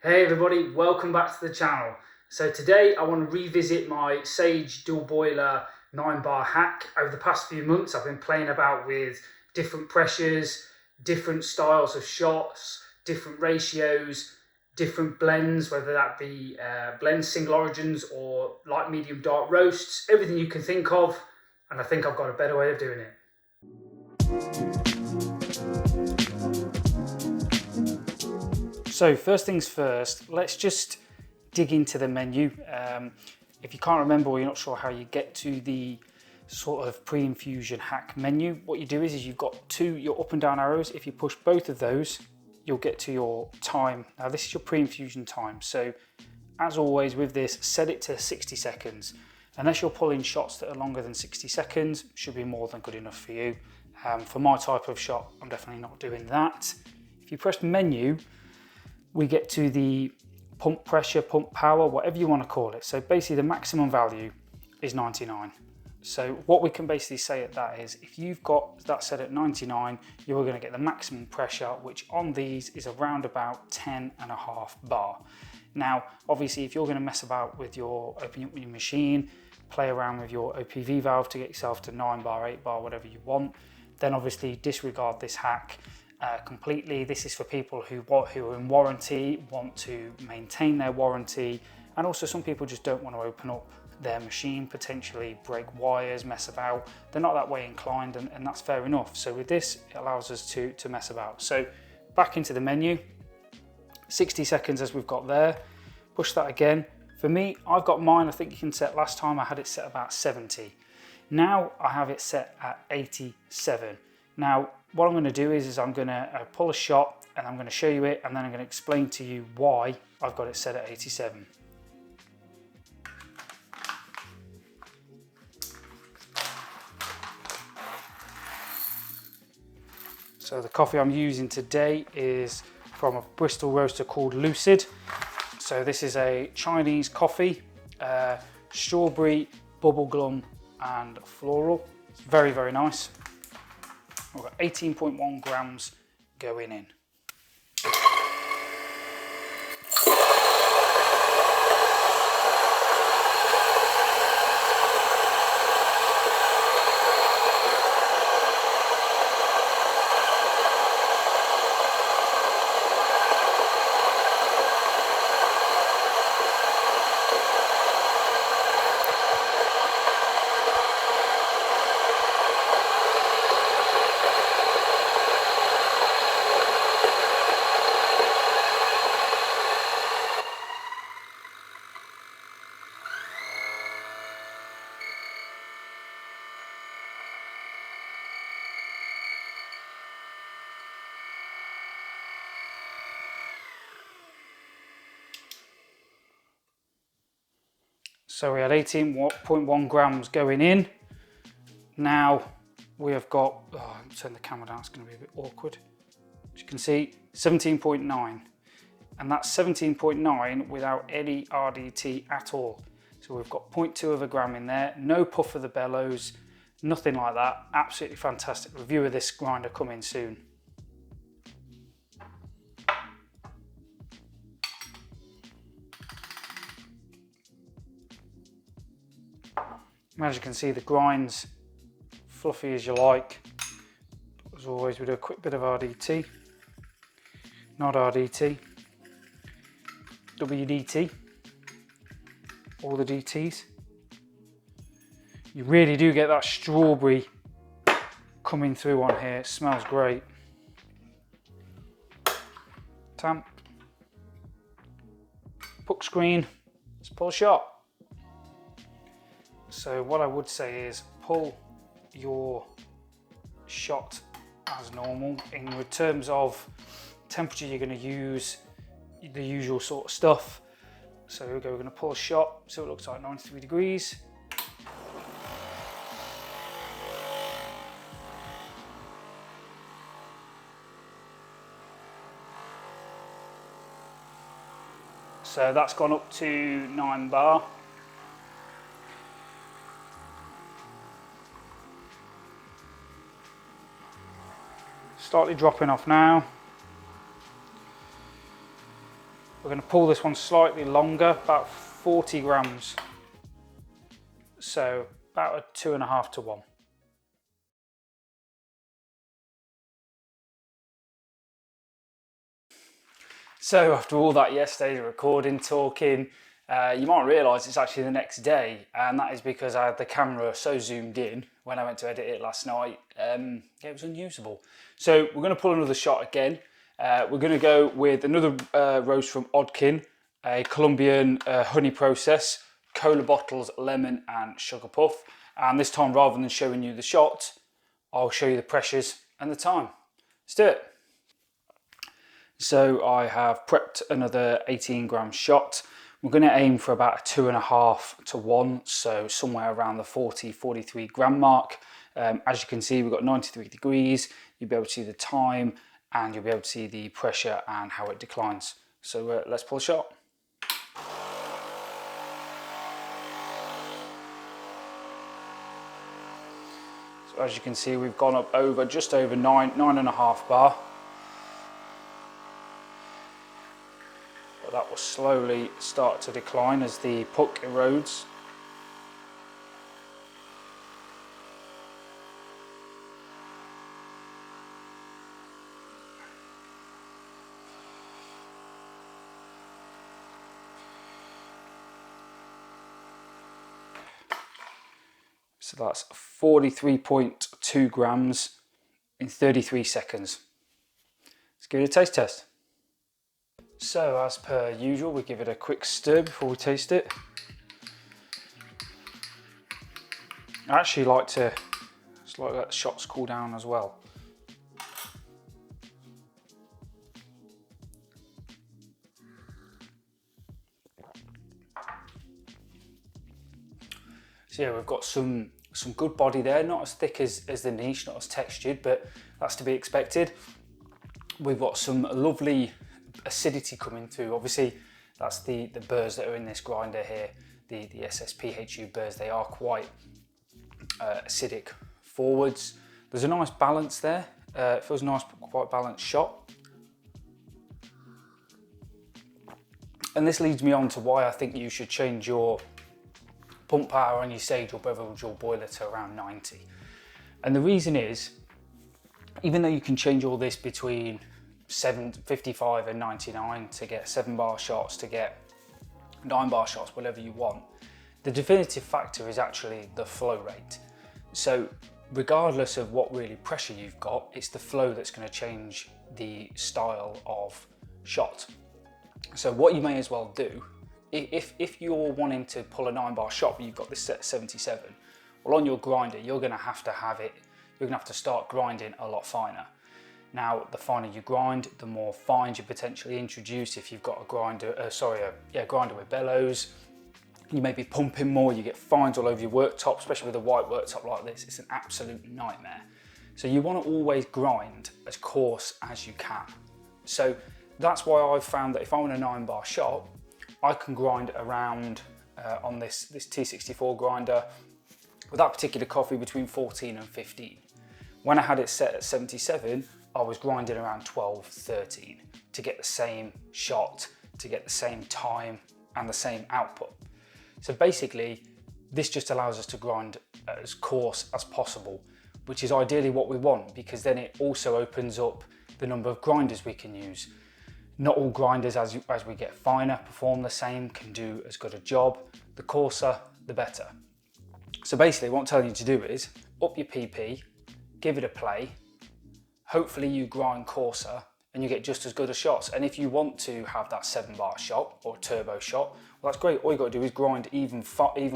Hey everybody, welcome back to the channel. So today I want to revisit my Sage dual boiler 9-bar hack. Over the past few months I've been playing about with different pressures, different styles of shots, different ratios, different blends, whether that be blends, single origins or light, medium, dark roasts, everything you can think of, and I think I've got a better way of doing it. So first things first, let's just dig into the menu. If you can't remember or you're not sure how you get to the sort of pre-infusion hack menu, what you do is you've got your up and down arrows. If you push both of those, you'll get to your time. Now this is your pre-infusion time. So as always with this, set it to 60 seconds. Unless you're pulling shots that are longer than 60 seconds, should be more than good enough for you. For my type of shot, I'm definitely not doing that. If you press menu, we get to the pump pressure, pump power, whatever you want to call it. So basically the maximum value is 99. So what we can basically say at that is if you've got that set at 99, you're going to get the maximum pressure, which on these is around about 10.5 bar. Now, obviously, if you're going to mess about with opening up your machine, play around with your OPV valve to get yourself to 9 bar, 8 bar, whatever you want, then obviously disregard this hack completely. This is for people who are in warranty, want to maintain their warranty, and also some people just don't want to open up their machine, potentially break wires, mess about. They're not that way inclined, and that's fair enough. So with this, it allows us to mess about. So back into the menu, 60 seconds as we've got there, push that again. For me, I've got mine, I think you can set, last time I had it set about 70. Now I have it set at 87. Now, what I'm going to do is I'm going to pull a shot and I'm going to show you it, and then I'm going to explain to you why I've got it set at 87. So the coffee I'm using today is from a Bristol roaster called Lucid. So this is a Chinese coffee, strawberry, bubblegum and floral. It's very, very nice. We've got 18.1 grams going in. So we had 18.1 grams going in. Now we have got, I'll turn the camera down, it's going to be a bit awkward. As you can see, 17.9. And that's 17.9 without any RDT at all. So we've got 0.2 of a gram in there, no puff of the bellows, nothing like that. Absolutely fantastic. Review of this grinder coming soon. As you can see, the grind's fluffy as you like. As always, we do a quick bit of RDT, not RDT, WDT, all the DTs. You really do get that strawberry coming through on here. It smells great. Tamp, puck screen, let's pull a shot. So what I would say is pull your shot as normal. In terms of temperature, you're going to use the usual sort of stuff. So here we go, we're going to pull a shot, so it looks like 93 degrees. So that's gone up to 9 bar. Slightly dropping off now. We're going to pull this one slightly longer, about 40 grams. So about a 2.5 to 1. So after all that yesterday, recording, talking, you might realise it's actually the next day, and that is because I had the camera so zoomed in when I went to edit it last night, it was unusable. So we're going to pull another shot again. We're going to go with another roast from Odkin, a Colombian honey process, cola bottles, lemon and sugar puff. And this time, rather than showing you the shot, I'll show you the pressures and the time. Let's do it. So I have prepped another 18 gram shot. We're going to aim for about a 2.5 to 1, so somewhere around the 40-43 gram mark. As you can see, we've got 93 degrees. You'll be able to see the time, and you'll be able to see the pressure and how it declines. So let's pull a shot. So as you can see, we've gone up over just over 9.5 bar. But that will slowly start to decline as the puck erodes. So that's 43.2 grams in 33 seconds. Let's give it a taste test. So as per usual, we give it a quick stir before we taste it. I actually like to let the shots cool down as well. So yeah, we've got some good body there, not as thick as the niche, not as textured, but that's to be expected. We've got some lovely acidity coming through. Obviously, that's the burrs that are in this grinder here, the SSPHU burrs. They are quite acidic forwards. There's a nice balance there. It feels nice, quite balanced shot. And this leads me on to why I think you should change your pump power on your sage or beverage or boiler to around 90. And the reason is, even though you can change all this between 55 and 99 to get 7 bar shots, to get 9 bar shots, whatever you want, the definitive factor is actually the flow rate. So regardless of what really pressure you've got, it's the flow that's going to change the style of shot. So what you may as well do, if you're wanting to pull a 9 bar shot but you've got this set 77, well, on your grinder you're going to have to start grinding a lot finer. Now, the finer you grind, the more fines you potentially introduce. If you've got a grinder, grinder with bellows, you may be pumping more, you get fines all over your worktop, especially with a white worktop like this. It's an absolute nightmare. So you want to always grind as coarse as you can. So that's why I've found that if I want a 9 bar shot, I can grind around on this T64 grinder with that particular coffee between 14 and 15. When I had it set at 77, I was grinding around 12, 13 to get the same shot, to get the same time and the same output. So basically, this just allows us to grind as coarse as possible, which is ideally what we want, because then it also opens up the number of grinders we can use. Not all grinders, as we get finer, perform the same, can do as good a job. The coarser, the better. So basically what I'm telling you to do is up your PP, give it a play. Hopefully you grind coarser and you get just as good a shots. And if you want to have that 7 bar shot or turbo shot, well, that's great. All you got to do is grind even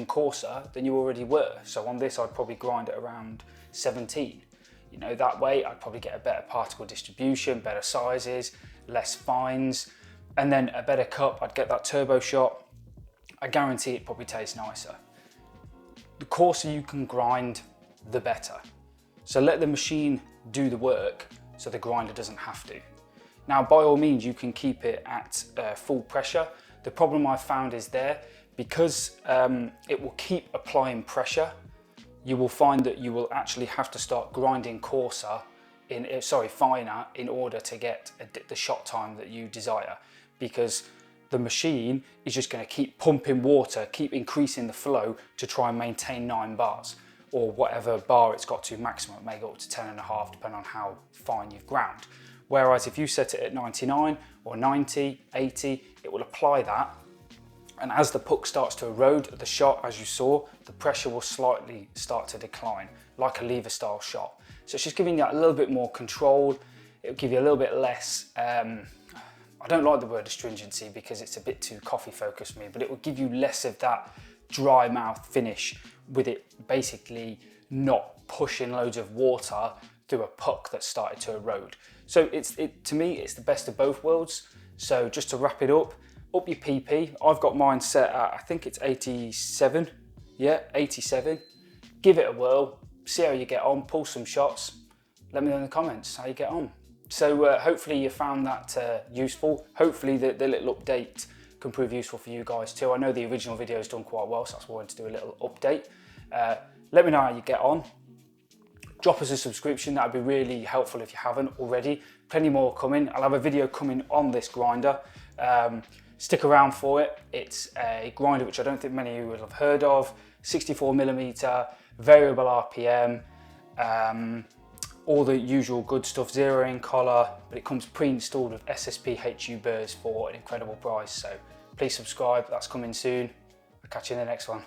coarser than you already were. So on this, I'd probably grind at around 17. You know, that way I'd probably get a better particle distribution, better sizes, less fines, and then a better cup. I'd get that turbo shot. I guarantee it probably tastes nicer. The coarser you can grind, the better. So let the machine do the work so the grinder doesn't have to. Now, by all means, you can keep it at full pressure. The problem I've found is because it will keep applying pressure, you will find that you will actually have to start grinding finer in order to get the shot time that you desire. Because the machine is just going to keep pumping water, keep increasing the flow to try and maintain 9 bars, or whatever bar it's got to maximum. It may go up to 10.5 depending on how fine you've ground. Whereas if you set it at 99 or 90, 80, it will apply that. And as the puck starts to erode at the shot, as you saw, the pressure will slightly start to decline, like a lever style shot. So it's just giving you a little bit more control. It'll give you a little bit less, I don't like the word astringency because it's a bit too coffee focused for me, but it will give you less of that dry mouth finish with it basically not pushing loads of water through a puck that started to erode. So to me, it's the best of both worlds. So just to wrap it up your PP. I've got mine set at, I think it's 87. Yeah, 87. Give it a whirl, see how you get on, pull some shots. Let me know in the comments how you get on. So hopefully you found that useful. Hopefully the little update can prove useful for you guys too. I know the original video has done quite well, so that's why I wanted to do a little update. Let me know how you get on. Drop us a subscription, that would be really helpful if you haven't already. Plenty more coming. I'll have a video coming on this grinder. Stick around for it. It's a grinder which I don't think many of you will have heard of. 64mm, variable RPM, all the usual good stuff, zeroing collar, but it comes pre-installed with SSP HU burrs for an incredible price. So please subscribe, that's coming soon. I'll catch you in the next one.